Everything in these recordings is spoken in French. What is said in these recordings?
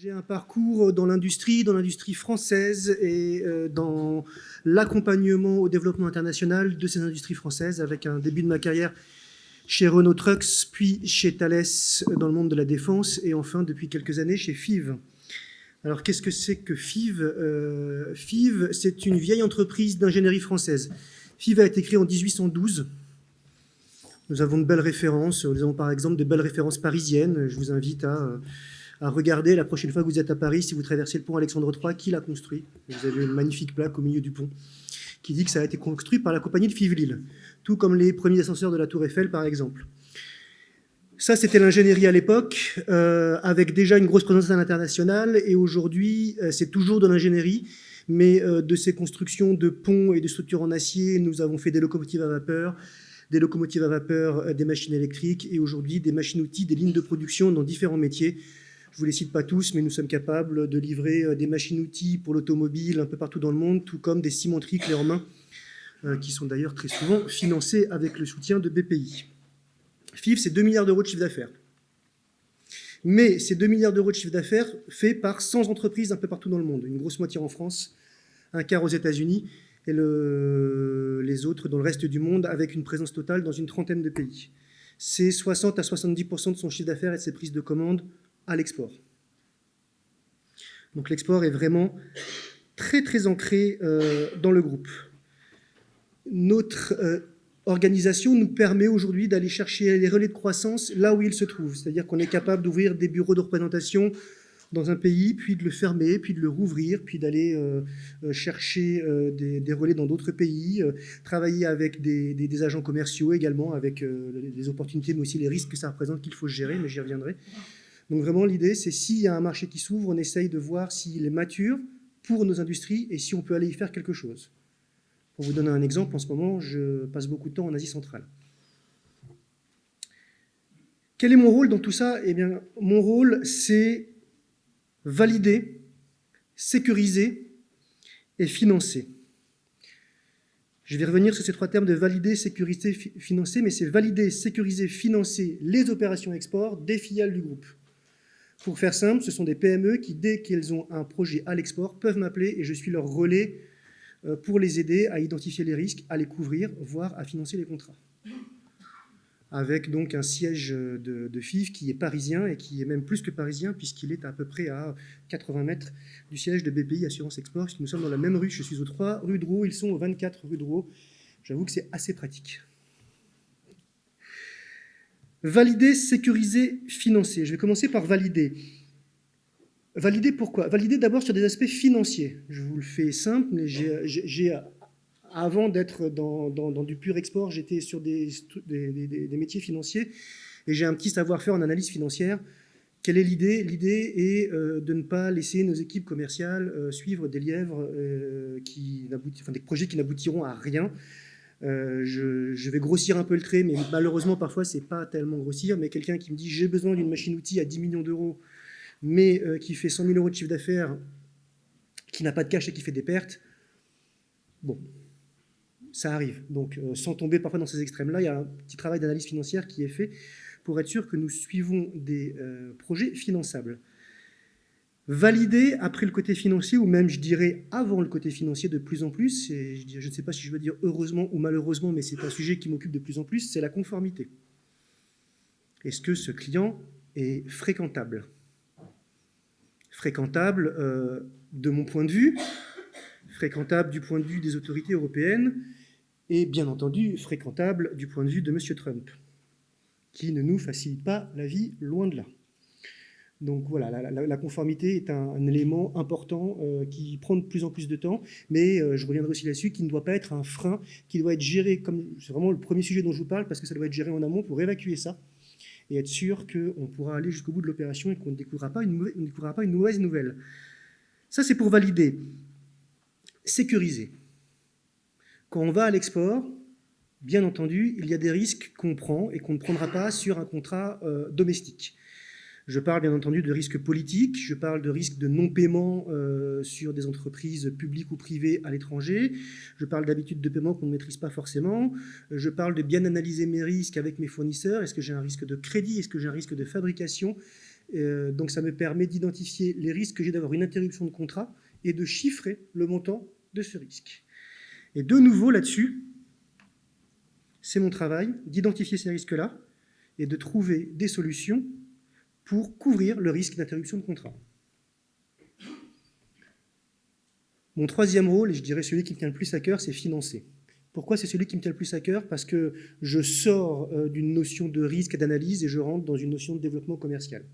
J'ai un parcours dans l'industrie française et dans l'accompagnement au développement international de ces industries françaises, avec un début de ma carrière chez Renault Trucks, puis chez Thales dans le monde de la défense, et enfin depuis quelques années chez Fives. Alors qu'est-ce que c'est que Fives Fives, c'est une vieille entreprise d'ingénierie française. Fives a été créée en 1812. Nous avons de belles références. Nous avons par exemple de belles références parisiennes. Je vous invite à regarder la prochaine fois que vous êtes à Paris, si vous traversez le pont Alexandre III, qui l'a construit. Vous avez une magnifique plaque au milieu du pont qui dit que ça a été construit par la compagnie de Fives-Lille, tout comme les premiers ascenseurs de la Tour Eiffel, par exemple. Ça, c'était l'ingénierie à l'époque, avec déjà une grosse présence à l'international, et aujourd'hui, c'est toujours de l'ingénierie, mais de ces constructions de ponts et de structures en acier, nous avons fait des locomotives à vapeur, des machines électriques, et aujourd'hui des machines-outils, des lignes de production dans différents métiers. Je ne vous les cite pas tous, mais nous sommes capables de livrer des machines-outils pour l'automobile un peu partout dans le monde, tout comme des cimenteries clés en main, qui sont d'ailleurs très souvent financées avec le soutien de BPI. Fives, c'est 2 milliards d'euros de chiffre d'affaires. Mais ces 2 milliards d'euros de chiffre d'affaires faits par 100 entreprises un peu partout dans le monde, une grosse moitié en France, un quart aux États-Unis, et les autres dans le reste du monde, avec une présence totale dans une trentaine de pays. C'est 60 à 70% de son chiffre d'affaires et de ses prises de commandes à l'export. Donc l'export est vraiment très très ancré dans le groupe. Notre organisation nous permet aujourd'hui d'aller chercher les relais de croissance là où ils se trouvent. C'est-à-dire qu'on est capable d'ouvrir des bureaux de représentation dans un pays, puis de le fermer, puis de le rouvrir, puis d'aller chercher des relais dans d'autres pays, travailler avec des agents commerciaux également, avec les opportunités, mais aussi les risques que ça représente qu'il faut gérer, mais j'y reviendrai. Donc vraiment, l'idée, c'est s'il y a un marché qui s'ouvre, on essaye de voir s'il est mature pour nos industries et si on peut aller y faire quelque chose. Pour vous donner un exemple, en ce moment, je passe beaucoup de temps en Asie centrale. Quel est mon rôle dans tout ça ? Eh bien, mon rôle, c'est valider, sécuriser et financer. Je vais revenir sur ces 3 termes de valider, sécuriser, financer, mais c'est valider, sécuriser, financer les opérations export des filiales du groupe. Pour faire simple, ce sont des PME qui, dès qu'elles ont un projet à l'export, peuvent m'appeler et je suis leur relais pour les aider à identifier les risques, à les couvrir, voire à financer les contrats. Avec donc un siège de Fives qui est parisien et qui est même plus que parisien puisqu'il est à peu près à 80 mètres du siège de BPI Assurance Export, puisque nous sommes dans la même rue. Je suis aux 3 rue Drouot, ils sont aux 24 rue Drouot. J'avoue que c'est assez pratique. Valider, sécuriser, financer. Je vais commencer par valider. Valider pourquoi ? Valider d'abord sur des aspects financiers. Je vous le fais simple, mais avant d'être dans du pur export, j'étais sur des métiers financiers et j'ai un petit savoir-faire en analyse financière. Quelle est l'idée ? L'idée est de ne pas laisser nos équipes commerciales suivre des lièvres, des projets qui n'aboutiront à rien. Je vais grossir un peu le trait, mais malheureusement, parfois, c'est pas tellement grossir. Mais quelqu'un qui me dit « j'ai besoin d'une machine-outil à 10 millions d'euros », mais qui fait 100 000 euros de chiffre d'affaires, qui n'a pas de cash et qui fait des pertes, bon, ça arrive. Donc, sans tomber parfois dans ces extrêmes-là, il y a un petit travail d'analyse financière qui est fait pour être sûr que nous suivons des projets finançables. Valider après le côté financier, ou même, je dirais, avant le côté financier de plus en plus, et je ne sais pas si je veux dire heureusement ou malheureusement, mais c'est un sujet qui m'occupe de plus en plus, c'est la conformité. Est-ce que ce client est fréquentable ? Fréquentable de mon point de vue, fréquentable du point de vue des autorités européennes, et bien entendu fréquentable du point de vue de M. Trump, qui ne nous facilite pas la vie, loin de là. Donc voilà, la conformité est un élément important qui prend de plus en plus de temps, mais je reviendrai aussi là-dessus, qui ne doit pas être un frein, qui doit être géré comme... C'est vraiment le premier sujet dont je vous parle, parce que ça doit être géré en amont pour évacuer ça, et être sûr qu'on pourra aller jusqu'au bout de l'opération et qu'on ne découvrira pas une mauvaise nouvelle. Ça, c'est pour valider. Sécuriser. Quand on va à l'export, bien entendu, il y a des risques qu'on prend et qu'on ne prendra pas sur un contrat domestique. Je parle bien entendu de risques politiques, je parle de risques de non-paiement sur des entreprises publiques ou privées à l'étranger, je parle d'habitudes de paiement qu'on ne maîtrise pas forcément, je parle de bien analyser mes risques avec mes fournisseurs, est-ce que j'ai un risque de crédit, est-ce que j'ai un risque de fabrication, Donc ça me permet d'identifier les risques que j'ai d'avoir une interruption de contrat et de chiffrer le montant de ce risque. Et de nouveau là-dessus, c'est mon travail d'identifier ces risques-là et de trouver des solutions pour couvrir le risque d'interruption de contrat. Mon troisième rôle, et je dirais celui qui me tient le plus à cœur, c'est financer. Pourquoi c'est celui qui me tient le plus à cœur? Parce que je sors d'une notion de risque et d'analyse et je rentre dans une notion de développement commercial.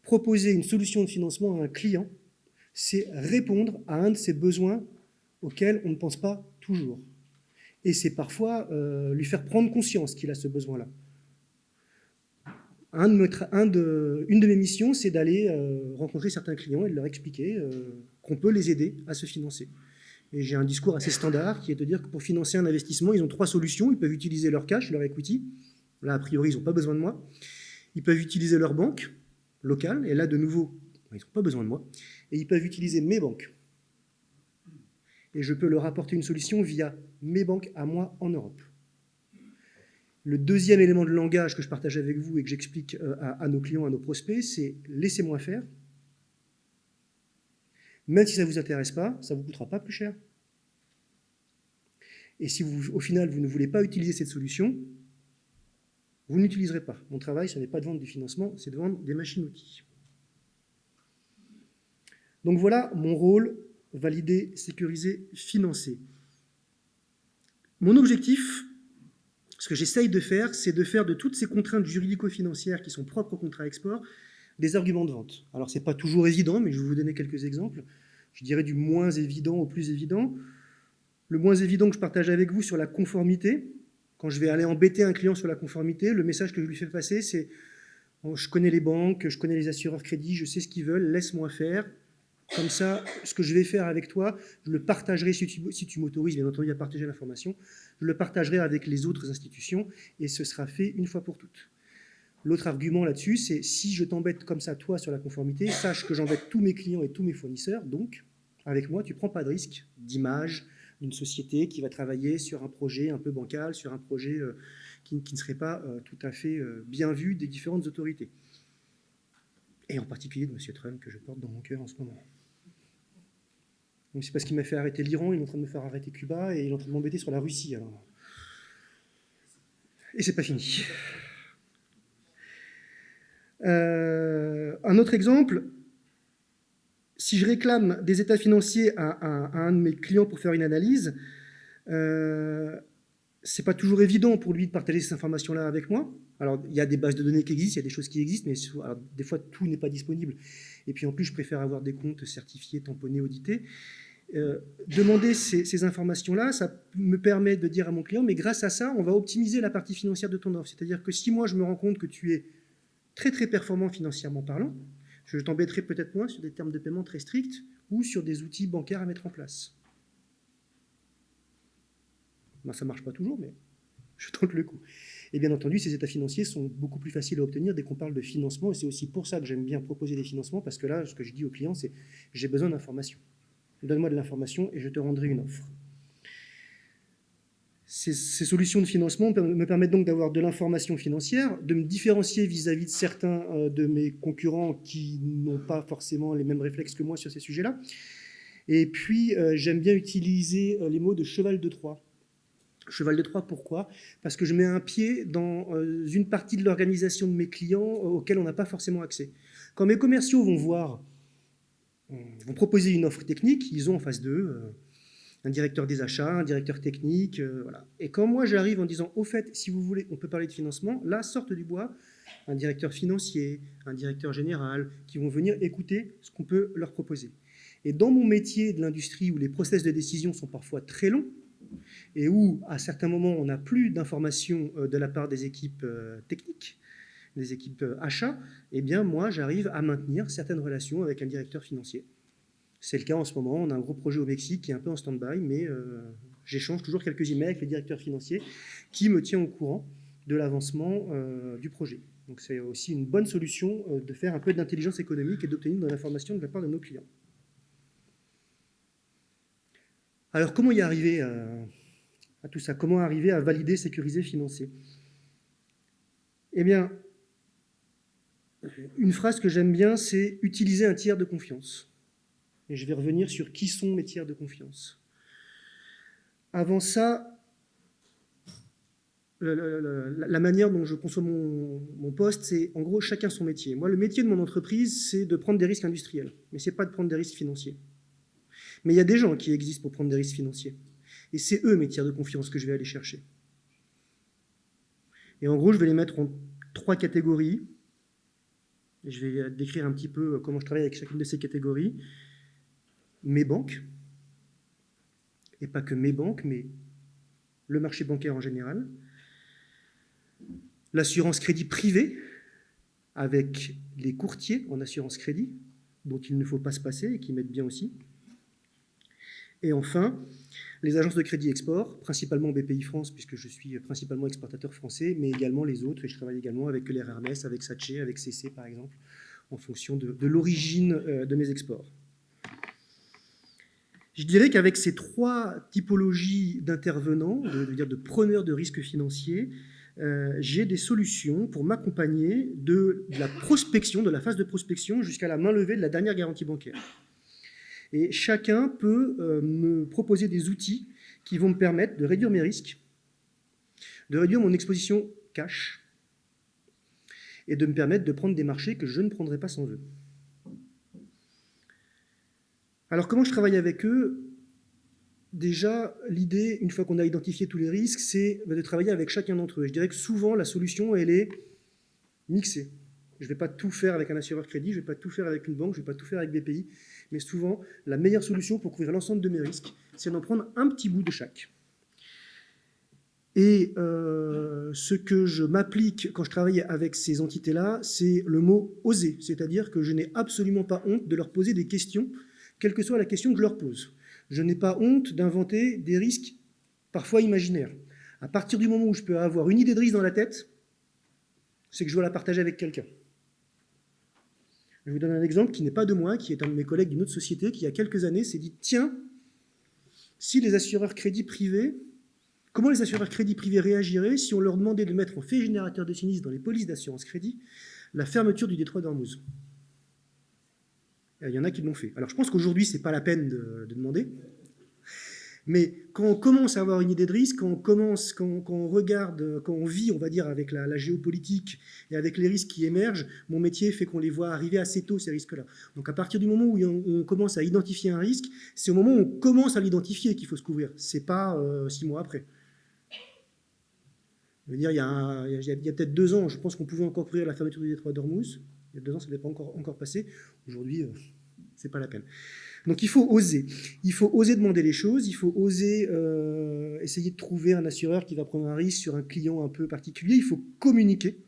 Proposer une solution de financement à un client, c'est répondre à un de ses besoins auxquels on ne pense pas toujours. Et c'est parfois lui faire prendre conscience qu'il a ce besoin-là. Une de mes missions, c'est d'aller rencontrer certains clients et de leur expliquer qu'on peut les aider à se financer. Et j'ai un discours assez standard qui est de dire que pour financer un investissement, ils ont 3 solutions. Ils peuvent utiliser leur cash, leur equity. Là, a priori, ils n'ont pas besoin de moi. Ils peuvent utiliser leur banque locale. Et là, de nouveau, ils n'ont pas besoin de moi. Et ils peuvent utiliser mes banques. Et je peux leur apporter une solution via mes banques à moi en Europe. Le deuxième élément de langage que je partage avec vous et que j'explique à nos clients, à nos prospects, c'est « laissez-moi faire ». Même si ça ne vous intéresse pas, ça ne vous coûtera pas plus cher. Et si au final, vous ne voulez pas utiliser cette solution, vous ne l'utiliserez pas. Mon travail, ce n'est pas de vendre du financement, c'est de vendre des machines-outils. Donc voilà mon rôle, valider, sécuriser, financer. Mon objectif, ce que j'essaye de faire, c'est de faire de toutes ces contraintes juridico-financières qui sont propres au contrat export, des arguments de vente. Alors, ce n'est pas toujours évident, mais je vais vous donner quelques exemples. Je dirais du moins évident au plus évident. Le moins évident que je partage avec vous sur la conformité, quand je vais aller embêter un client sur la conformité, le message que je lui fais passer, c'est « je connais les banques, je connais les assureurs crédits, je sais ce qu'ils veulent, laisse-moi faire. Comme ça, ce que je vais faire avec toi, je le partagerai, si tu m'autorises bien entendu à partager l'information, je le partagerai avec les autres institutions et ce sera fait une fois pour toutes. » L'autre argument là-dessus, c'est si je t'embête comme ça, toi, sur la conformité, sache que j'embête tous mes clients et tous mes fournisseurs, donc, avec moi, tu ne prends pas de risque d'image d'une société qui va travailler sur un projet un peu bancal, sur un projet qui ne serait pas tout à fait bien vu des différentes autorités. Et en particulier de M. Trump, que je porte dans mon cœur en ce moment. Donc c'est parce qu'il m'a fait arrêter l'Iran, il est en train de me faire arrêter Cuba, et il est en train de m'embêter sur la Russie. Alors. Et c'est pas fini. Un autre exemple, si je réclame des états financiers à un de mes clients pour faire une analyse, c'est pas toujours évident pour lui de partager ces informations-là avec moi. Alors, il y a des bases de données qui existent, il y a des choses qui existent, mais alors, des fois, tout n'est pas disponible. Et puis, en plus, je préfère avoir des comptes certifiés, tamponnés, audités. Demander ces informations-là, ça me permet de dire à mon client, mais grâce à ça, on va optimiser la partie financière de ton offre. C'est-à-dire que si moi, je me rends compte que tu es très, très performant financièrement parlant, je t'embêterai peut-être moins sur des termes de paiement très stricts ou sur des outils bancaires à mettre en place. Ben, ça ne marche pas toujours, mais je tente le coup. Et bien entendu, ces états financiers sont beaucoup plus faciles à obtenir dès qu'on parle de financement, et c'est aussi pour ça que j'aime bien proposer des financements, parce que là, ce que je dis aux clients, c'est « j'ai besoin d'informations. Donne-moi de l'information et je te rendrai une offre ». Ces solutions de financement me permettent donc d'avoir de l'information financière, de me différencier vis-à-vis de certains de mes concurrents qui n'ont pas forcément les mêmes réflexes que moi sur ces sujets-là. Et puis, j'aime bien utiliser les mots de cheval de Troie. Cheval de Troie, pourquoi? Parce que je mets un pied dans une partie de l'organisation de mes clients auxquels on n'a pas forcément accès. Quand mes commerciaux vont proposer une offre technique, ils ont en face d'eux un directeur des achats, un directeur technique, voilà. Et quand moi j'arrive en disant, au fait, si vous voulez, on peut parler de financement, là, sortent du bois un directeur financier, un directeur général, qui vont venir écouter ce qu'on peut leur proposer. Et dans mon métier de l'industrie, où les process de décision sont parfois très longs, et où, à certains moments, on n'a plus d'informations de la part des équipes techniques, des équipes achats, eh bien, moi, j'arrive à maintenir certaines relations avec un directeur financier. C'est le cas en ce moment, on a un gros projet au Mexique qui est un peu en stand-by, mais j'échange toujours quelques emails avec le directeur financier qui me tient au courant de l'avancement du projet. Donc c'est aussi une bonne solution de faire un peu d'intelligence économique et d'obtenir de l'information de la part de nos clients. Alors comment y arriver à tout ça? Comment arriver à valider, sécuriser, financer? Eh bien, Une phrase que j'aime bien, c'est « utiliser un tiers de confiance ». Et je vais revenir sur qui sont mes tiers de confiance. Avant ça, la manière dont je conçois mon poste, c'est en gros chacun son métier. Moi, le métier de mon entreprise, c'est de prendre des risques industriels, mais ce n'est pas de prendre des risques financiers. Mais il y a des gens qui existent pour prendre des risques financiers. Et c'est eux mes tiers de confiance que je vais aller chercher. Et en gros, je vais les mettre en 3 catégories. Et je vais décrire un petit peu comment je travaille avec chacune de ces catégories. Mes banques, et pas que mes banques, mais le marché bancaire en général. L'assurance crédit privée, avec les courtiers en assurance crédit, dont il ne faut pas se passer et qui m'aident bien aussi. Et enfin, les agences de crédit export, principalement BPI France, puisque je suis principalement exportateur français, mais également les autres, et je travaille également avec les Hermès, avec Saché, avec CC par exemple, en fonction de l'origine de mes exports. Je dirais qu'avec ces 3 typologies d'intervenants, de preneurs de risques financiers, j'ai des solutions pour m'accompagner de la prospection, de la phase de prospection jusqu'à la main levée de la dernière garantie bancaire. Et chacun peut me proposer des outils qui vont me permettre de réduire mes risques, de réduire mon exposition cash et de me permettre de prendre des marchés que je ne prendrais pas sans eux. Alors comment je travaille avec eux? Déjà, l'idée, une fois qu'on a identifié tous les risques, c'est de travailler avec chacun d'entre eux. Je dirais que souvent, la solution, elle est mixée. Je ne vais pas tout faire avec un assureur crédit, je ne vais pas tout faire avec une banque, je ne vais pas tout faire avec BPI, mais souvent, la meilleure solution pour couvrir l'ensemble de mes risques, c'est d'en prendre un petit bout de chaque. Et ce que je m'applique quand je travaille avec ces entités-là, c'est le mot « oser », c'est-à-dire que je n'ai absolument pas honte de leur poser des questions, quelle que soit la question que je leur pose. Je n'ai pas honte d'inventer des risques parfois imaginaires. À partir du moment où je peux avoir une idée de risque dans la tête, c'est que je dois la partager avec quelqu'un. Je vous donne un exemple qui n'est pas de moi, qui est un de mes collègues d'une autre société, qui il y a quelques années s'est dit « Tiens, si les assureurs crédits privés, comment les assureurs crédits privés réagiraient si on leur demandait de mettre en fait générateur de sinistre dans les polices d'assurance crédit la fermeture du détroit d'Ormuz ?» Il y en a qui l'ont fait. Alors je pense qu'aujourd'hui, ce n'est pas la peine de demander. Mais quand on commence à avoir une idée de risque, quand on regarde, quand on vit, on va dire, avec la géopolitique et avec les risques qui émergent, mon métier fait qu'on les voit arriver assez tôt, ces risques-là. Donc à partir du moment où on commence à identifier un risque, c'est au moment où on commence à l'identifier qu'il faut se couvrir. Ce n'est pas 6 mois après. Je veux dire, il y a peut-être 2 ans, je pense qu'on pouvait encore couvrir la fermeture du détroit d'Ormuz. Il y a 2 ans, ça n'avait pas encore passé. Aujourd'hui, ce n'est pas la peine. Donc il faut oser. Il faut oser demander les choses, il faut oser essayer de trouver un assureur qui va prendre un risque sur un client un peu particulier. Il faut communiquer.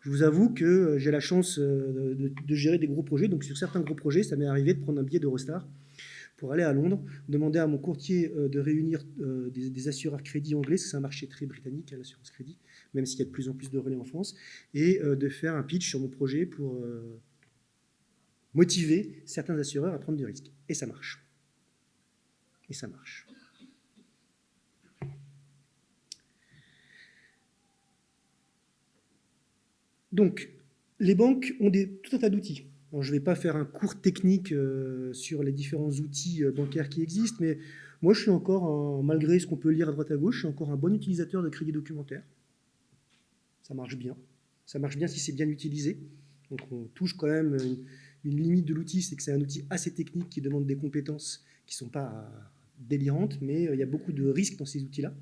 Je vous avoue que j'ai la chance de gérer des gros projets. Donc sur certains gros projets, ça m'est arrivé de prendre un billet d'Eurostar pour aller à Londres, demander à mon courtier de réunir des assureurs crédits anglais, c'est un marché très britannique, l'assurance crédit, même s'il y a de plus en plus de relais en France, et de faire un pitch sur mon projet pour motiver certains assureurs à prendre du risque. Et ça marche. Et ça marche. Donc, les banques ont tout un tas d'outils. Alors, je ne vais pas faire un cours technique sur les différents outils bancaires qui existent, mais moi, je suis encore, malgré ce qu'on peut lire à droite à gauche, je suis encore un bon utilisateur de crédit documentaire. Ça marche bien. Ça marche bien si c'est bien utilisé. Donc, on touche quand même une limite de l'outil, c'est que c'est un outil assez technique qui demande des compétences qui ne sont pas délirantes, mais il y a beaucoup de risques dans ces outils-là.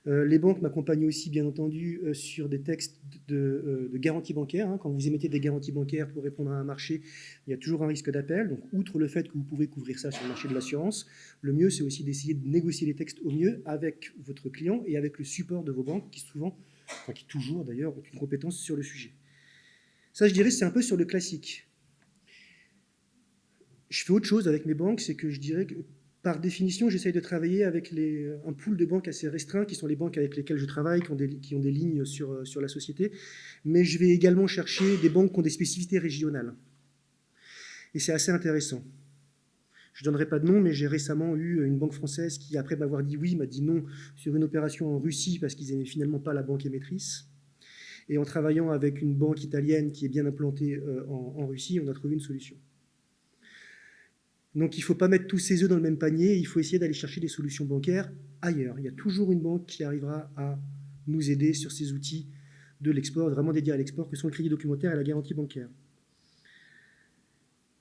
Les banques m'accompagnent aussi, bien entendu, sur des textes de garantie bancaire. Hein. Quand vous émettez des garanties bancaires pour répondre à un marché, il y a toujours un risque d'appel. Donc, outre le fait que vous pouvez couvrir ça sur le marché de l'assurance, le mieux, c'est aussi d'essayer de négocier les textes au mieux avec votre client et avec le support de vos banques, qui toujours d'ailleurs, ont une compétence sur le sujet. Ça, je dirais, c'est un peu sur le classique. Je fais autre chose avec mes banques, c'est que je dirais que, par définition, j'essaye de travailler avec un pool de banques assez restreint, qui sont les banques avec lesquelles je travaille, qui ont des lignes sur la société, mais je vais également chercher des banques qui ont des spécificités régionales. Et c'est assez intéressant. Je ne donnerai pas de nom, mais j'ai récemment eu une banque française qui, après m'avoir dit oui, m'a dit non sur une opération en Russie parce qu'ils n'aimaient finalement pas la banque émettrice. Et en travaillant avec une banque italienne qui est bien implantée en Russie, on a trouvé une solution. Donc il ne faut pas mettre tous ses œufs dans le même panier, il faut essayer d'aller chercher des solutions bancaires ailleurs. Il y a toujours une banque qui arrivera à nous aider sur ces outils de l'export, vraiment dédiés à l'export, que sont le crédit documentaire et la garantie bancaire.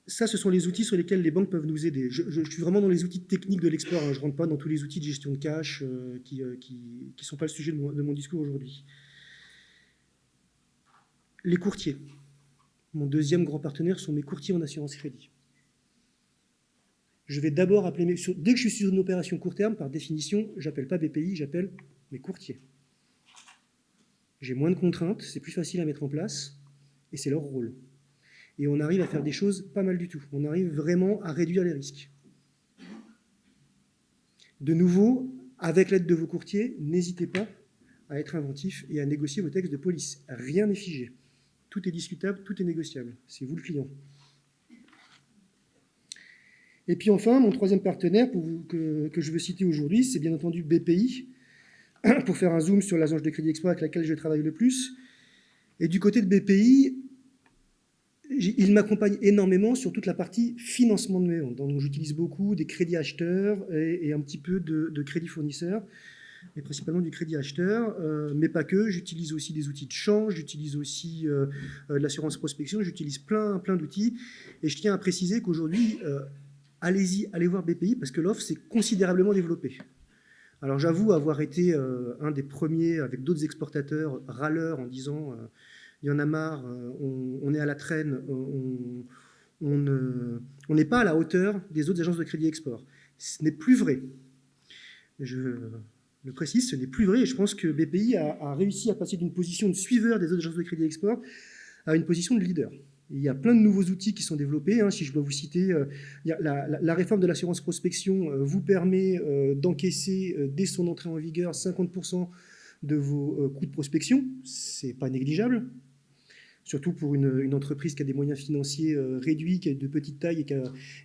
Ça, ce sont les outils sur lesquels les banques peuvent nous aider. Je suis vraiment dans les outils techniques de l'export, hein. Je ne rentre pas dans tous les outils de gestion de cash qui ne sont pas le sujet de mon discours aujourd'hui. Les courtiers. Mon deuxième grand partenaire sont mes courtiers en assurance crédit. Je vais d'abord appeler dès que je suis sur une opération court terme, par définition, je n'appelle pas BPI, j'appelle mes courtiers. J'ai moins de contraintes, c'est plus facile à mettre en place, et c'est leur rôle. Et on arrive à faire des choses pas mal du tout. On arrive vraiment à réduire les risques. De nouveau, avec l'aide de vos courtiers, n'hésitez pas à être inventif et à négocier vos textes de police. Rien n'est figé. Tout est discutable, tout est négociable. C'est vous le client. Et puis enfin, mon troisième partenaire que je veux citer aujourd'hui, c'est bien entendu BPI, pour faire un zoom sur l'agence de Crédit Export avec laquelle je travaille le plus. Et du côté de BPI, il m'accompagne énormément sur toute la partie financement de mes ventes. Donc j'utilise beaucoup des crédits acheteurs et un petit peu de crédits fournisseurs, mais principalement du crédit acheteur, mais pas que. J'utilise aussi des outils de change, j'utilise aussi de l'assurance prospection, j'utilise plein d'outils. Et je tiens à préciser qu'aujourd'hui, allez-y, allez voir BPI, parce que l'offre s'est considérablement développée. Alors j'avoue avoir été un des premiers, avec d'autres exportateurs, râleurs en disant il y en a marre, on est à la traîne, on n'est pas à la hauteur des autres agences de crédit export. Ce n'est plus vrai. Je le précise, ce n'est plus vrai, et je pense que BPI a réussi à passer d'une position de suiveur des autres agences de crédit export à une position de leader. Il y a plein de nouveaux outils qui sont développés. Hein. Si je dois vous citer, la réforme de l'assurance prospection vous permet d'encaisser dès son entrée en vigueur 50% de vos coûts de prospection. Ce n'est pas négligeable, surtout pour une entreprise qui a des moyens financiers réduits, qui est de petite taille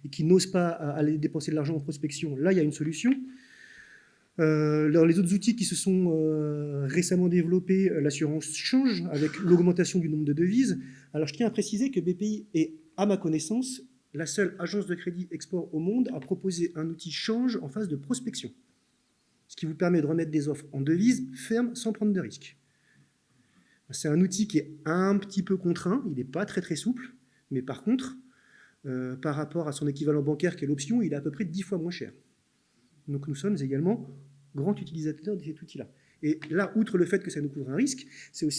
et qui n'ose pas aller dépenser de l'argent en prospection. Là, il y a une solution. Dans les autres outils qui se sont récemment développés, l'assurance change avec l'augmentation du nombre de devises. Alors je tiens à préciser que BPI est, à ma connaissance, la seule agence de crédit export au monde à proposer un outil change en phase de prospection, ce qui vous permet de remettre des offres en devises fermes sans prendre de risques. C'est un outil qui est un petit peu contraint, il n'est pas très souple, mais par contre, par rapport à son équivalent bancaire qui est l'option, il est à peu près 10 fois moins cher. Donc nous sommes également grands utilisateurs de cet outil-là. Et là, outre le fait que ça nous couvre un risque,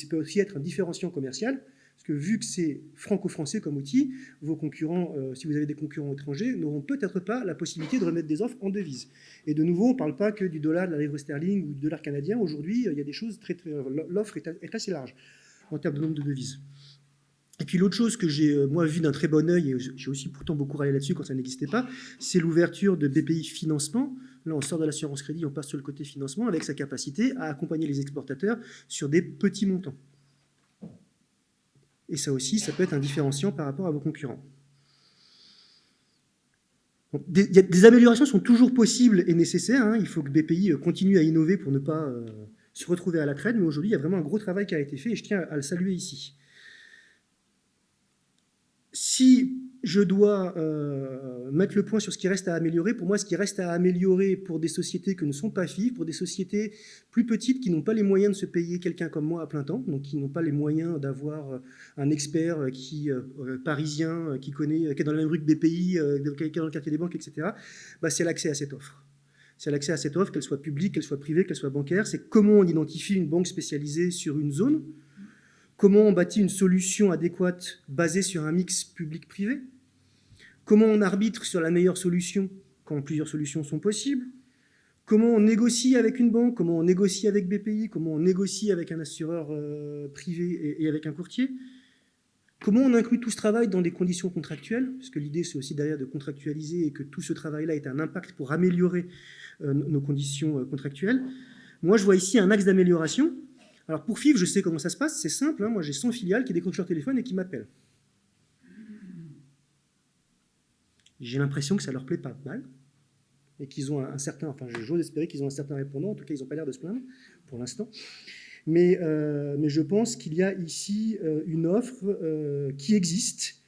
peut aussi être un différenciant commercial, parce que vu que c'est franco-français comme outil, vos concurrents, si vous avez des concurrents étrangers, n'auront peut-être pas la possibilité de remettre des offres en devises. Et de nouveau, on ne parle pas que du dollar, de la livre sterling ou du dollar canadien. Aujourd'hui, il y a des choses l'offre est assez large en termes de nombre de devises. Et puis l'autre chose que j'ai, moi, vu d'un très bon œil, et j'ai aussi pourtant beaucoup râlé là-dessus quand ça n'existait pas, c'est l'ouverture de BPI Financement. Là, on sort de l'assurance crédit, on passe sur le côté financement avec sa capacité à accompagner les exportateurs sur des petits montants. Et ça aussi, ça peut être un différenciant par rapport à vos concurrents. Donc, des améliorations sont toujours possibles et nécessaires. Hein. Il faut que BPI continue à innover pour ne pas se retrouver à la traîne. Mais aujourd'hui, il y a vraiment un gros travail qui a été fait et je tiens à le saluer ici. Si je dois mettre le point sur ce qui reste à améliorer, pour moi, ce qui reste à améliorer pour des sociétés que ne sont pas FIF, pour des sociétés plus petites qui n'ont pas les moyens de se payer quelqu'un comme moi à plein temps, donc qui n'ont pas les moyens d'avoir un expert parisien qui est dans la même rue que BPI, qui est dans le quartier des banques, etc., bah, c'est l'accès à cette offre. C'est l'accès à cette offre, qu'elle soit publique, qu'elle soit privée, qu'elle soit bancaire. C'est comment on identifie une banque spécialisée sur une zone. Comment on bâtit une solution adéquate basée sur un mix public-privé? Comment on arbitre sur la meilleure solution quand plusieurs solutions sont possibles? Comment on négocie avec une banque? Comment on négocie avec BPI? Comment on négocie avec un assureur privé et avec un courtier? Comment on inclut tout ce travail dans des conditions contractuelles? Parce que l'idée, c'est aussi derrière de contractualiser et que tout ce travail-là ait un impact pour améliorer nos conditions contractuelles. Moi, je vois ici un axe d'amélioration. Alors pour FIF, je sais comment ça se passe, c'est simple, hein, moi j'ai 100 filiales qui décrochent leur téléphone et qui m'appellent. J'ai l'impression que ça leur plaît pas mal, et qu'ils ont un certain, enfin j'ose espérer qu'ils ont un certain répondant, en tout cas ils n'ont pas l'air de se plaindre, pour l'instant. Mais je pense qu'il y a ici une offre qui existe.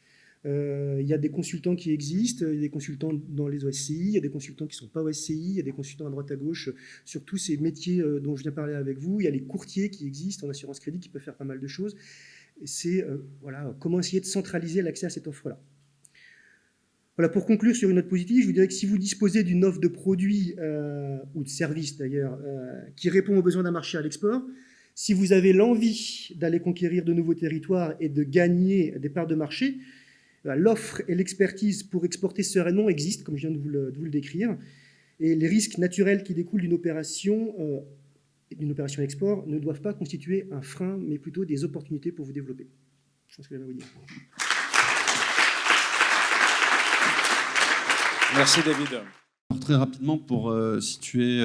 Il y a des consultants qui existent, il y a des consultants dans les OSCI, il y a des consultants qui ne sont pas OSCI, il y a des consultants à droite à gauche sur tous ces métiers dont je viens parler avec vous. Il y a les courtiers qui existent en assurance crédit qui peuvent faire pas mal de choses. C'est voilà, comment essayer de centraliser l'accès à cette offre-là. Voilà, pour conclure sur une note positive, je vous dirais que si vous disposez d'une offre de produits ou de services d'ailleurs qui répond aux besoins d'un marché à l'export, si vous avez l'envie d'aller conquérir de nouveaux territoires et de gagner des parts de marché, l'offre et l'expertise pour exporter sereinement existent, comme je viens de vous le décrire, et les risques naturels qui découlent d'une opération export ne doivent pas constituer un frein, mais plutôt des opportunités pour vous développer. Je pense que je vais vous dire. Merci David. Alors, très rapidement, pour situer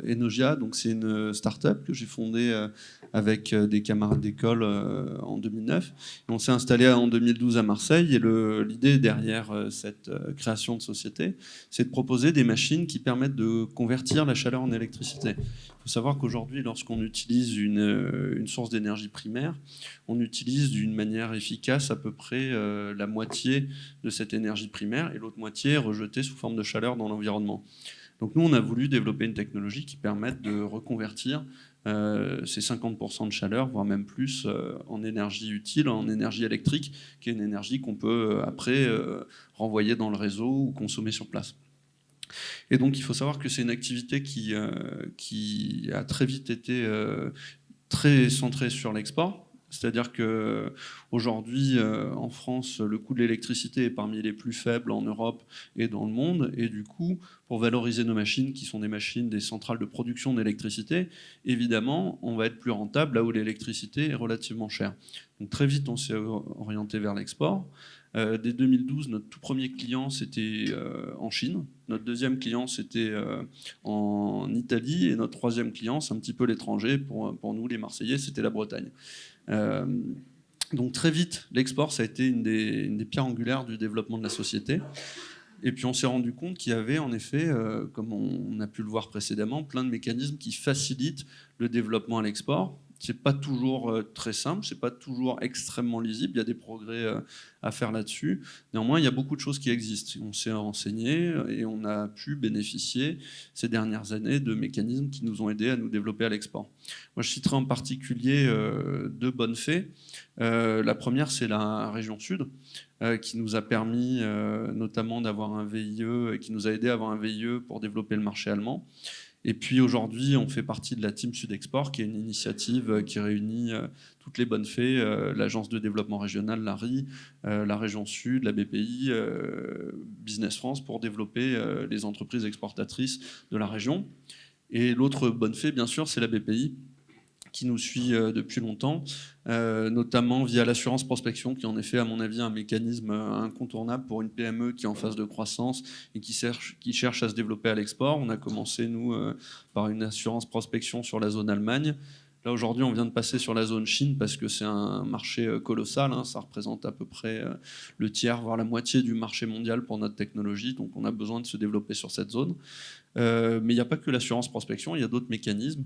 Enogia, donc c'est une start-up que j'ai fondée avec des camarades d'école en 2009. Et on s'est installé en 2012 à Marseille et l'idée derrière cette création de société, c'est de proposer des machines qui permettent de convertir la chaleur en électricité. Il faut savoir qu'aujourd'hui, lorsqu'on utilise une source d'énergie primaire, on utilise d'une manière efficace à peu près la moitié de cette énergie primaire et l'autre moitié est rejetée sous forme de chaleur dans l'environnement. Donc nous, on a voulu développer une technologie qui permette de reconvertir ces 50% de chaleur, voire même plus, en énergie utile, en énergie électrique, qui est une énergie qu'on peut après renvoyer dans le réseau ou consommer sur place. Et donc il faut savoir que c'est une activité qui a très vite été très centrée sur l'export. C'est-à-dire qu'aujourd'hui, en France, le coût de l'électricité est parmi les plus faibles en Europe et dans le monde. Et du coup, pour valoriser nos machines, qui sont des machines des centrales de production d'électricité, évidemment, on va être plus rentable là où l'électricité est relativement chère. Donc très vite, on s'est orienté vers l'export. Dès 2012, notre tout premier client, c'était en Chine. Notre deuxième client, c'était en Italie. Et notre troisième client, c'est un petit peu l'étranger. Pour nous, les Marseillais, c'était la Bretagne. Donc très vite, l'export, ça a été une des pierres angulaires du développement de la société. Et puis on s'est rendu compte qu'il y avait en effet, comme on a pu le voir précédemment, plein de mécanismes qui facilitent le développement à l'export. C'est pas toujours très simple, c'est pas toujours extrêmement lisible, il y a des progrès à faire là-dessus. Néanmoins, il y a beaucoup de choses qui existent. On s'est renseigné et on a pu bénéficier ces dernières années de mécanismes qui nous ont aidés à nous développer à l'export. Moi, je citerai en particulier deux bonnes fées. La première, c'est la région Sud, qui nous a permis notamment d'avoir un VIE et qui nous a aidé à avoir un VIE pour développer le marché allemand. Et puis aujourd'hui, on fait partie de la Team Sud-Export, qui est une initiative qui réunit toutes les bonnes fées, l'Agence de développement régional, l'ARI, la région Sud, la BPI, Business France, pour développer les entreprises exportatrices de la région. Et l'autre bonne fée, bien sûr, c'est la BPI, qui nous suit depuis longtemps, notamment via l'assurance prospection, qui est en effet, à mon avis, un mécanisme incontournable pour une PME qui est en phase de croissance et qui cherche à se développer à l'export. On a commencé, nous, par une assurance prospection sur la zone Allemagne. Là, aujourd'hui, on vient de passer sur la zone Chine parce que c'est un marché colossal. Ça représente à peu près le tiers, voire la moitié du marché mondial pour notre technologie. Donc, on a besoin de se développer sur cette zone. Mais il n'y a pas que l'assurance prospection, il y a d'autres mécanismes.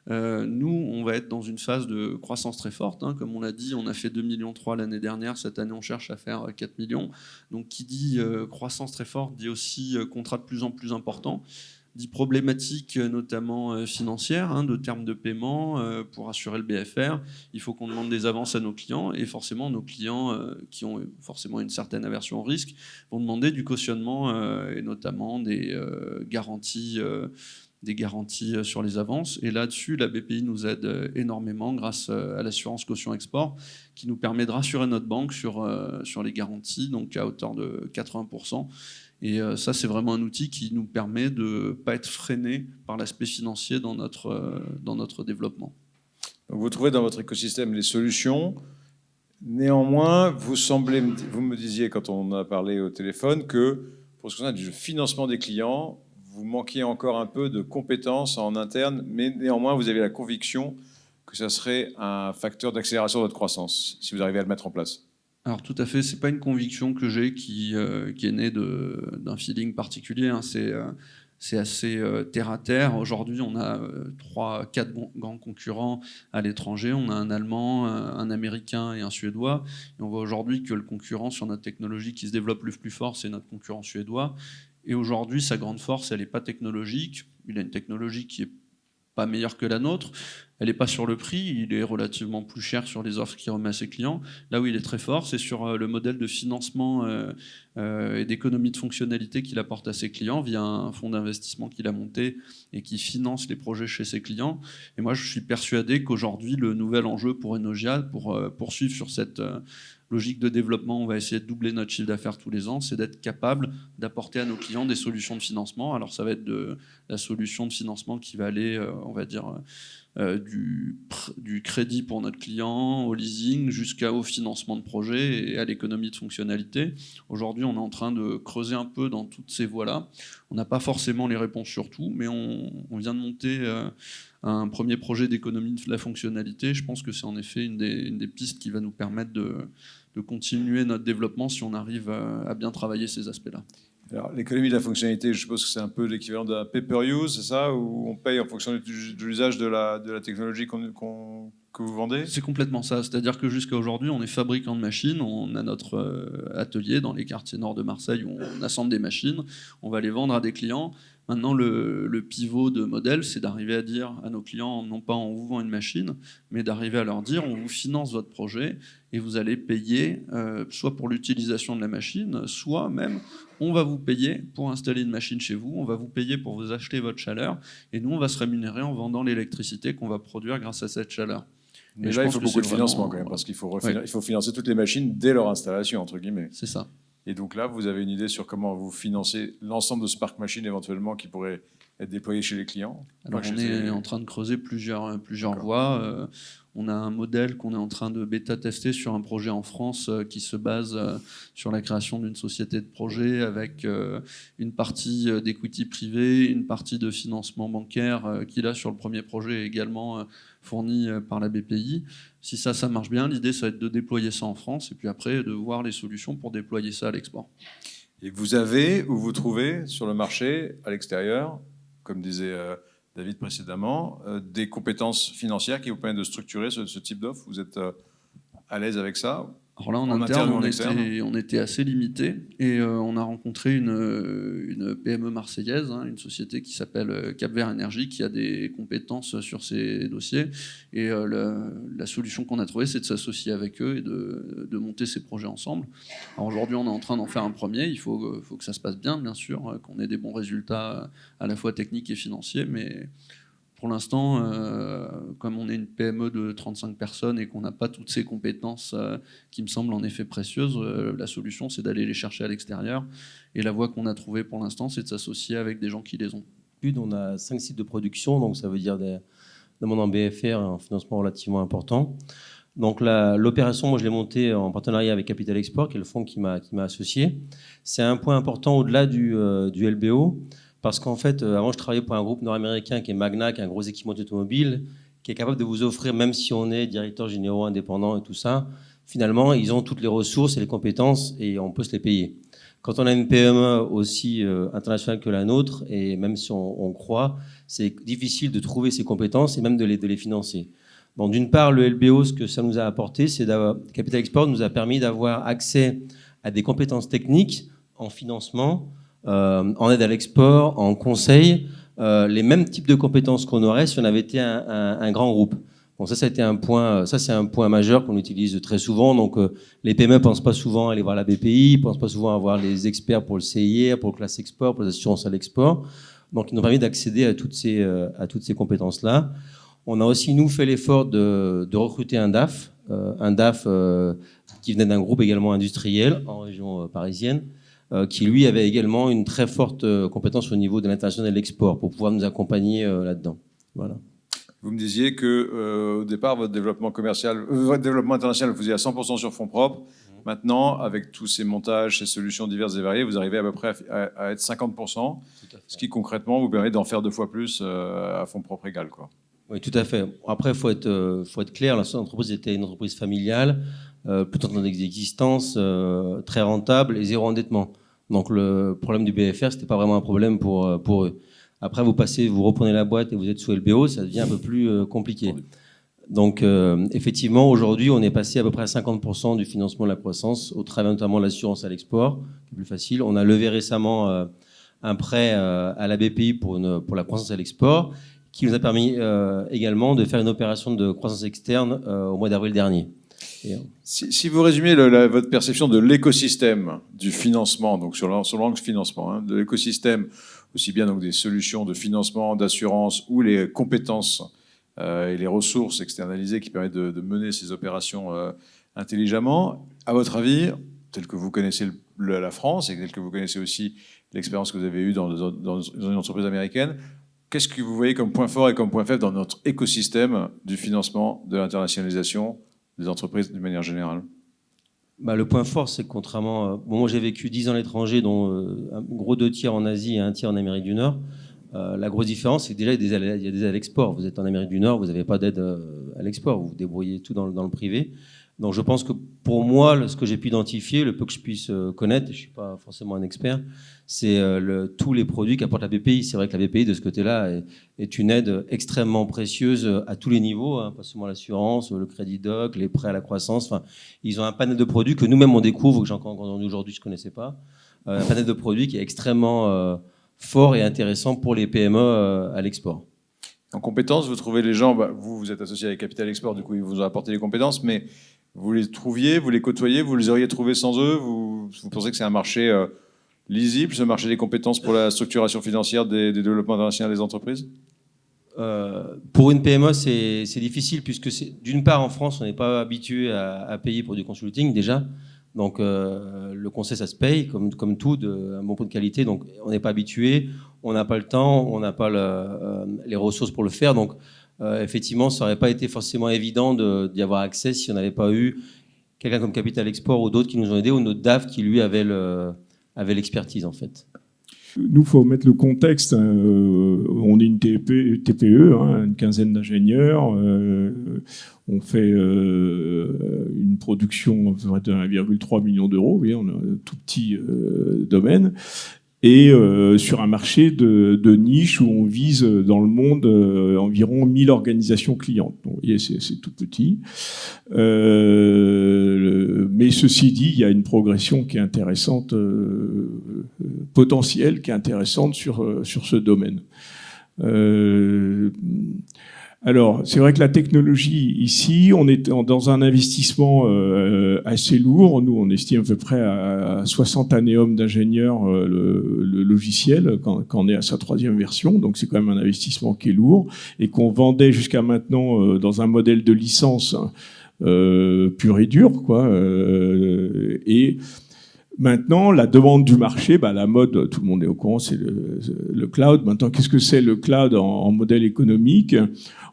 Nous, on va être dans une phase de croissance très forte. Comme on l'a dit, on a fait 2,3 millions l'année dernière. Cette année, on cherche à faire 4 millions. Donc, qui dit croissance très forte, dit aussi contrat de plus en plus important. Dit problématiques notamment financières, de termes de paiement pour assurer le BFR. Il faut qu'on demande des avances à nos clients et forcément nos clients qui ont forcément une certaine aversion au risque vont demander du cautionnement et notamment des garanties sur les avances. Et là-dessus, la BPI nous aide énormément grâce à l'assurance caution export qui nous permet de rassurer notre banque sur les garanties, donc à hauteur de 80%. Et ça, c'est vraiment un outil qui nous permet de ne pas être freiné par l'aspect financier dans notre développement. Donc vous trouvez dans votre écosystème les solutions. Néanmoins, vous me disiez quand on a parlé au téléphone que pour ce qui concerne du financement des clients, vous manquiez encore un peu de compétences en interne, mais néanmoins, vous avez la conviction que ça serait un facteur d'accélération de votre croissance, si vous arrivez à le mettre en place. Alors tout à fait, c'est pas une conviction que j'ai qui est née d'un feeling particulier. c'est assez terre à terre. Aujourd'hui, on a 3-4 grands concurrents à l'étranger. On a un Allemand, un Américain et un Suédois. Et on voit aujourd'hui que le concurrent sur notre technologie qui se développe le plus fort, c'est notre concurrent suédois. Et aujourd'hui, sa grande force, elle n'est pas technologique. Il a une technologie qui est pas meilleure que la nôtre. Elle n'est pas sur le prix, il est relativement plus cher sur les offres qu'il remet à ses clients. Là où il est très fort, c'est sur le modèle de financement et d'économie de fonctionnalité qu'il apporte à ses clients via un fonds d'investissement qu'il a monté et qui finance les projets chez ses clients. Et moi, je suis persuadé qu'aujourd'hui, le nouvel enjeu pour Enogia, pour poursuivre sur cette logique de développement, on va essayer de doubler notre chiffre d'affaires tous les ans, c'est d'être capable d'apporter à nos clients des solutions de financement. Alors ça va être de la solution de financement qui va aller, on va dire, du crédit pour notre client, au leasing, jusqu'au financement de projet et à l'économie de fonctionnalité. Aujourd'hui, on est en train de creuser un peu dans toutes ces voies-là. On n'a pas forcément les réponses sur tout, mais on vient de monter un premier projet d'économie de la fonctionnalité. Je pense que c'est en effet une des pistes qui va nous permettre de continuer notre développement si on arrive à bien travailler ces aspects-là. Alors, l'économie de la fonctionnalité, je suppose que c'est un peu l'équivalent d'un pay-per-use, c'est ça? Où on paye en fonction de l'usage de la technologie que vous vendez? C'est complètement ça. C'est-à-dire que jusqu'à aujourd'hui, on est fabricant de machines. On a notre atelier dans les quartiers nord de Marseille où on assemble des machines. On va les vendre à des clients. Maintenant, le pivot de modèle, c'est d'arriver à dire à nos clients, non pas on vous vend une machine, mais d'arriver à leur dire on vous finance votre projet et vous allez payer soit pour l'utilisation de la machine, soit même on va vous payer pour installer une machine chez vous, on va vous payer pour vous acheter votre chaleur et nous, on va se rémunérer en vendant l'électricité qu'on va produire grâce à cette chaleur. Mais là, il faut beaucoup de financement quand même, parce qu'il faut financer toutes les machines dès leur installation, entre guillemets. C'est ça. Et donc là, vous avez une idée sur comment vous financez l'ensemble de ce parc machine éventuellement qui pourrait être déployé chez les clients? Alors on est en train de creuser plusieurs voies. On a un modèle qu'on est en train de bêta-tester sur un projet en France qui se base sur la création d'une société de projet avec une partie d'equity privé, une partie de financement bancaire qui là sur le premier projet est également fourni par la BPI. Si ça marche bien, l'idée ça va être de déployer ça en France et puis après de voir les solutions pour déployer ça à l'export. Et vous avez ou vous trouvez sur le marché à l'extérieur, comme disait David précédemment, des compétences financières qui vous permettent de structurer ce type d'offre? Vous êtes à l'aise avec ça? Alors là, en interne, on était assez limité et on a rencontré une PME marseillaise, une société qui s'appelle Cap Vert Énergie, qui a des compétences sur ces dossiers. Et la solution qu'on a trouvée, c'est de s'associer avec eux et de monter ces projets ensemble. Alors aujourd'hui, on est en train d'en faire un premier. Il faut que ça se passe bien sûr, qu'on ait des bons résultats à la fois techniques et financiers, mais pour l'instant, comme on est une PME de 35 personnes et qu'on n'a pas toutes ces compétences qui me semblent en effet précieuses, la solution, c'est d'aller les chercher à l'extérieur. Et la voie qu'on a trouvée pour l'instant, c'est de s'associer avec des gens qui les ont. On a 5 sites de production, donc ça veut dire des demandes en BFR, un financement relativement important. Donc l'opération, moi je l'ai montée en partenariat avec Capital Export, qui est le fonds qui m'a associé. C'est un point important au-delà du LBO. Parce qu'en fait, avant, je travaillais pour un groupe nord-américain qui est Magna, qui est un gros équipement automobile, qui est capable de vous offrir, même si on est directeur généraux indépendant et tout ça, finalement, ils ont toutes les ressources et les compétences et on peut se les payer. Quand on a une PME aussi internationale que la nôtre, et même si on croit, c'est difficile de trouver ces compétences et même de les financer. Donc, d'une part, le LBO, ce que ça nous a apporté, c'est Capital Export nous a permis d'avoir accès à des compétences techniques en financement, en aide à l'export, en conseil, les mêmes types de compétences qu'on aurait si on avait été un grand groupe. Bon, ça a été un point, ça c'est un point majeur qu'on utilise très souvent. Donc, les PME pensent pas souvent à aller voir la BPI, pensent pas souvent à voir les experts pour le CIR, pour le classe export, pour les assurances à l'export. Donc, ils nous ont permis d'accéder à toutes ces compétences-là. On a aussi, nous, fait l'effort de recruter un DAF qui venait d'un groupe également industriel en région parisienne, qui lui avait également une très forte compétence au niveau de l'international et de l'export pour pouvoir nous accompagner là-dedans. Voilà. Vous me disiez que au départ, votre développement international, vous faisiez à 100% sur fonds propres. Maintenant, avec tous ces montages, ces solutions diverses et variées, vous arrivez à peu près à être 50%, ce qui concrètement vous permet d'en faire 2 fois plus à fonds propres égal, quoi. Oui, tout à fait. Après, il faut être clair, l'entreprise était une entreprise familiale, plutôt dans l'existence, très rentable et zéro endettement. Donc le problème du BFR, c'était pas vraiment un problème pour eux. Après, vous reprenez la boîte et vous êtes sous LBO, ça devient un peu plus compliqué. Donc effectivement, aujourd'hui, on est passé à peu près à 50% du financement de la croissance, au travers notamment de l'assurance à l'export, qui est plus facile. On a levé récemment un prêt à la BPI pour la croissance à l'export, qui nous a permis également de faire une opération de croissance externe au mois d'avril dernier. Si vous résumez votre perception de l'écosystème du financement, donc sur l'angle financement, de l'écosystème, aussi bien donc des solutions de financement, d'assurance ou les compétences et les ressources externalisées qui permettent de mener ces opérations intelligemment, à votre avis, tel que vous connaissez la France et tel que vous connaissez aussi l'expérience que vous avez eue dans une entreprise américaine, qu'est-ce que vous voyez comme point fort et comme point faible dans notre écosystème du financement, de l'internationalisation des entreprises de manière générale? Le point fort, c'est que contrairement... moi, j'ai vécu 10 ans à l'étranger, dont un gros 2 tiers en Asie et 1 tiers en Amérique du Nord. La grosse différence, c'est que déjà, il y a des aides à l'export. Vous êtes en Amérique du Nord, vous n'avez pas d'aide à l'export. Vous vous débrouillez tout dans le privé. Donc, je pense que pour moi, ce que j'ai pu identifier, le peu que je puisse connaître, je ne suis pas forcément un expert, c'est tous les produits qu'apporte la BPI. C'est vrai que la BPI, de ce côté-là, est une aide extrêmement précieuse à tous les niveaux, pas seulement l'assurance, le crédit doc, les prêts à la croissance. Enfin, ils ont un panel de produits que nous-mêmes, on découvre, que j'entends aujourd'hui, je ne connaissais pas. Un panel de produits qui est extrêmement fort et intéressant pour les PME à l'export. En compétences, vous trouvez les gens, vous êtes associé avec Capital Export, du coup, ils vous ont apporté les compétences, mais vous les trouviez, vous les côtoyez, vous les auriez trouvés sans eux? Vous pensez que c'est un marché lisible, ce marché des compétences pour la structuration financière des développements internationaux des entreprises? Pour une PME, c'est difficile, puisque d'une part, en France, on n'est pas habitué à payer pour du consulting, déjà. Donc, le conseil, ça se paye, comme tout, un bon pot de qualité. Donc, on n'est pas habitué, on n'a pas le temps, on n'a pas les ressources pour le faire. Donc, effectivement, ça n'aurait pas été forcément évident d'y avoir accès si on n'avait pas eu quelqu'un comme Capital Export ou d'autres qui nous ont aidés, ou notre DAF qui, lui, avait l'expertise, en fait. Nous, il faut mettre le contexte. On est une TPE, une quinzaine d'ingénieurs. On fait une production de 1,3 million d'euros. Oui, on a un tout petit domaine. Et sur un marché de niche où on vise dans le monde environ 1000 organisations clientes. Donc, vous voyez, c'est tout petit. Mais ceci dit, il y a une progression qui est intéressante, potentielle, qui est intéressante sur ce domaine. Alors, c'est vrai que la technologie, ici, on est dans un investissement assez lourd. Nous, on estime à peu près à 60 annéums d'ingénieurs le logiciel, quand on est à sa 3e version. Donc, c'est quand même un investissement qui est lourd et qu'on vendait jusqu'à maintenant dans un modèle de licence pur et dur, quoi. Et maintenant, la demande du marché, la mode, tout le monde est au courant, c'est le cloud. Maintenant, qu'est-ce que c'est le cloud en modèle économique?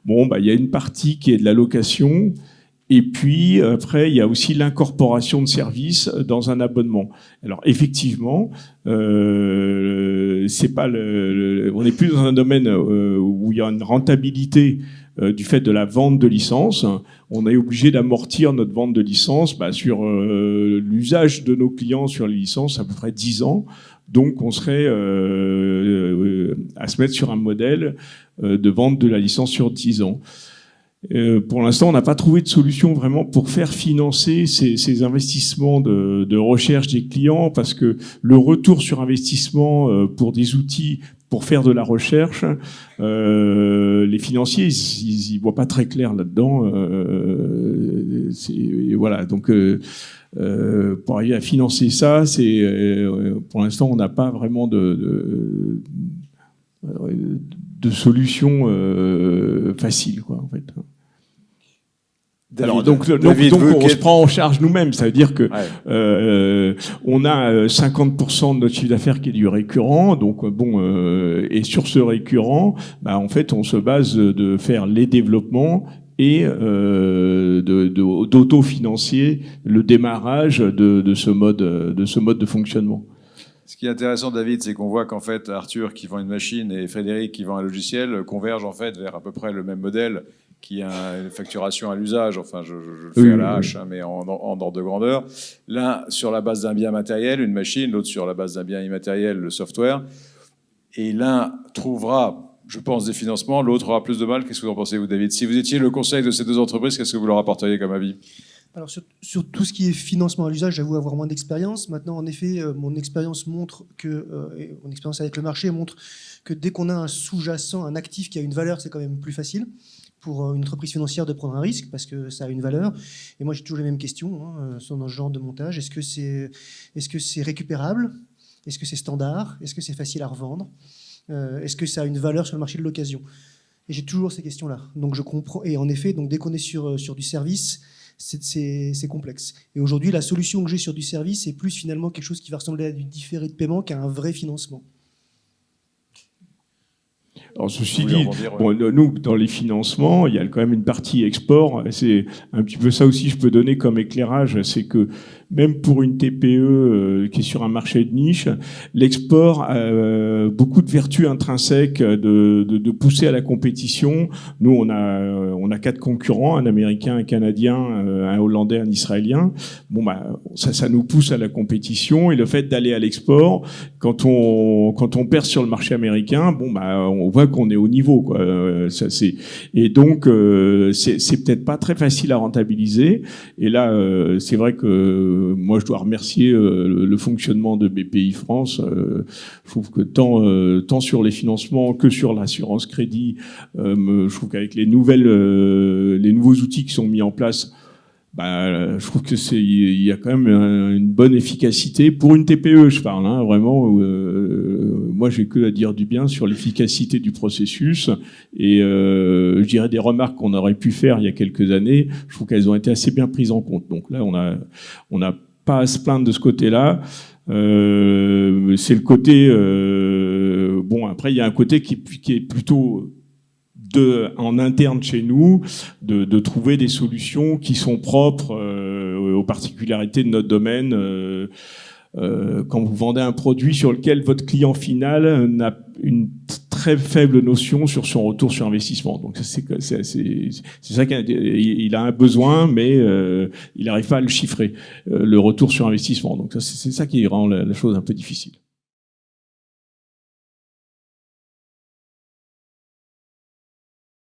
Bon, il y a une partie qui est de la location, et puis après, il y a aussi l'incorporation de services dans un abonnement. Alors, effectivement, c'est pas on n'est plus dans un domaine où il y a une rentabilité du fait de la vente de licences. On est obligé d'amortir notre vente de licences sur l'usage de nos clients sur les licences, à peu près 10 ans. Donc, on serait à se mettre sur un modèle de vente de la licence sur 10 ans. Pour l'instant, on n'a pas trouvé de solution vraiment pour faire financer ces investissements de recherche des clients, parce que le retour sur investissement pour des outils pour faire de la recherche, les financiers, ils voient pas très clair là-dedans. Voilà, donc pour arriver à financer ça, pour l'instant, on n'a pas vraiment de solution facile, quoi, en fait. David, donc on se prend en charge nous-mêmes. Ça veut dire que on a 50% de notre chiffre d'affaires qui est du récurrent. Donc et sur ce récurrent, en fait, on se base de faire les développements et d'autofinancer le démarrage de ce mode de fonctionnement. Ce qui est intéressant, David, c'est qu'on voit qu'en fait, Arthur qui vend une machine et Frédéric qui vend un logiciel convergent en fait vers à peu près le même modèle, qui a une facturation à l'usage, enfin je le fais à la hache, hein, mais en ordre de grandeur. L'un sur la base d'un bien matériel, une machine, l'autre sur la base d'un bien immatériel, le software. Et l'un trouvera, je pense, des financements, l'autre aura plus de mal. Qu'est-ce que vous en pensez, vous, David? Si vous étiez le conseil de ces deux entreprises, qu'est-ce que vous leur apporteriez comme avis? Alors sur tout ce qui est financement à l'usage, j'avoue avoir moins d'expérience. Maintenant, en effet, mon expérience montre que, et mon expérience avec le marché montre que dès qu'on a un sous-jacent, un actif qui a une valeur, c'est quand même plus facile pour une entreprise financière de prendre un risque parce que ça a une valeur. Et moi, j'ai toujours les mêmes questions dans ce genre de montage. Est-ce que c'est récupérable? Est-ce que c'est standard? Est-ce que c'est facile à revendre? Est-ce que ça a une valeur sur le marché de l'occasion? Et j'ai toujours ces questions-là. Donc je comprends. Et en effet, donc dès qu'on est sur du service, c'est complexe. Et aujourd'hui, la solution que j'ai sur du service, c'est plus finalement quelque chose qui va ressembler à du différé de paiement qu'à un vrai financement. Alors, ceci dit, bon, nous, dans les financements, il y a quand même une partie export. C'est un petit peu ça aussi, je peux donner comme éclairage, c'est que même pour une TPE qui est sur un marché de niche, l'export a beaucoup de vertus intrinsèques de pousser à la compétition. Nous, on a 4 concurrents, un Américain, un Canadien, un Hollandais, un Israélien. Bon, bah, ça nous pousse à la compétition. Et le fait d'aller à l'export, quand on perce sur le marché américain, bon, bah, on voit qu'on est au niveau, quoi. Et donc, c'est peut-être pas très facile à rentabiliser. Et là, c'est vrai que moi, je dois remercier le fonctionnement de BPI France. Je trouve que tant sur les financements que sur l'assurance crédit, je trouve qu'avec les nouveaux outils qui sont mis en place, bah, je trouve que il y a quand même une bonne efficacité pour une TPE, je parle, hein, vraiment. Moi, j'ai que à dire du bien sur l'efficacité du processus et je dirais des remarques qu'on aurait pu faire il y a quelques années. Je trouve qu'elles ont été assez bien prises en compte. Donc là, on n'a pas à se plaindre de ce côté-là. C'est le côté bon. Après, il y a un côté qui est plutôt en interne chez nous, de trouver des solutions qui sont propres aux particularités de notre domaine. Quand vous vendez un produit sur lequel votre client final n'a une très faible notion sur son retour sur investissement. Donc c'est ça qu'il a un besoin, mais il n'arrive pas à le chiffrer, le retour sur investissement. Donc c'est ça qui rend la chose un peu difficile.